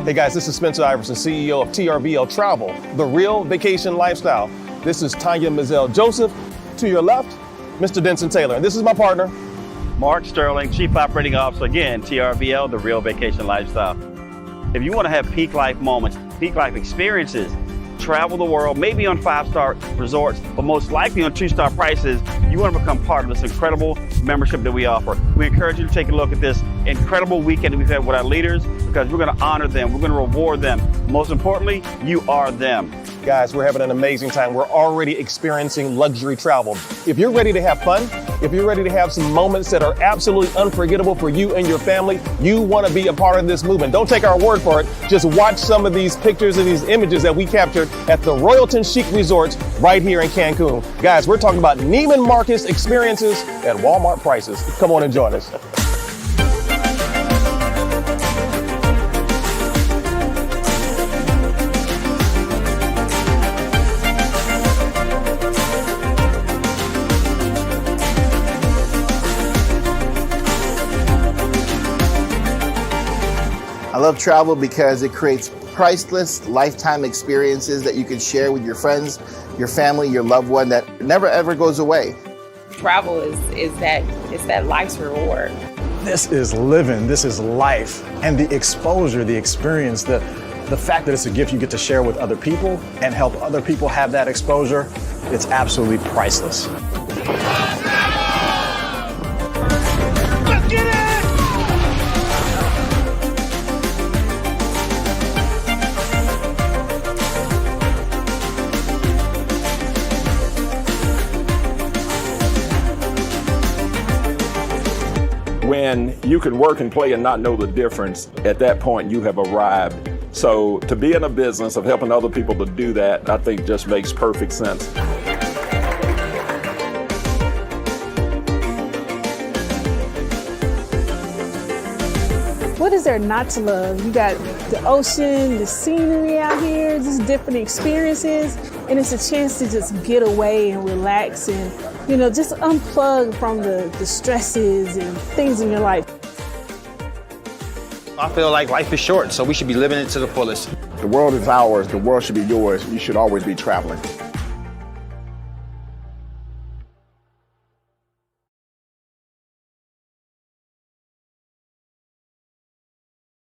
Hey guys, this is Spencer Iverson, CEO of TRVL Travel, The Real Vacation Lifestyle. This is Tanya Mizell Joseph. To your left, Mr. Denson Taylor. And this is my partner, Mark Sterling, Chief Operating Officer, again, TRVL, The Real Vacation Lifestyle. If you want to have peak life moments, peak life experiences, travel the world, maybe on 5-star resorts, but most likely on 2-star prices, you want to become part of this incredible membership that we offer. We encourage you to take a look at this incredible weekend that we've had with our leaders, because we're going to honor them, we're going to reward them. Most importantly, you are them. Guys, we're having an amazing time. We're already experiencing luxury travel. If you're ready to have fun, if you're ready to have some moments that are absolutely unforgettable for you and your family, you want to be a part of this movement. Don't take our word for it. Just watch some of these pictures and these images that we captured at the Royalton Chic Resorts right here in Cancun. Guys, we're talking about Neiman Marcus experiences at Walmart prices. Come on and join us. I love travel because it creates priceless lifetime experiences that you can share with your friends, your family, your loved one that never ever goes away. Travel is that life's reward. This is living, this is life, and the exposure, the experience, the fact that it's a gift you get to share with other people and help other people have that exposure, it's absolutely priceless. When you can work and play and not know the difference, at that point you have arrived. So to be in a business of helping other people to do that, I think just makes perfect sense. What is there not to love? You got the ocean, the scenery out here, just different experiences, and it's a chance to just get away and relax and, just unplug from the stresses and things in your life. I feel like life is short, so we should be living it to the fullest. The world is ours, the world should be yours. You should always be traveling.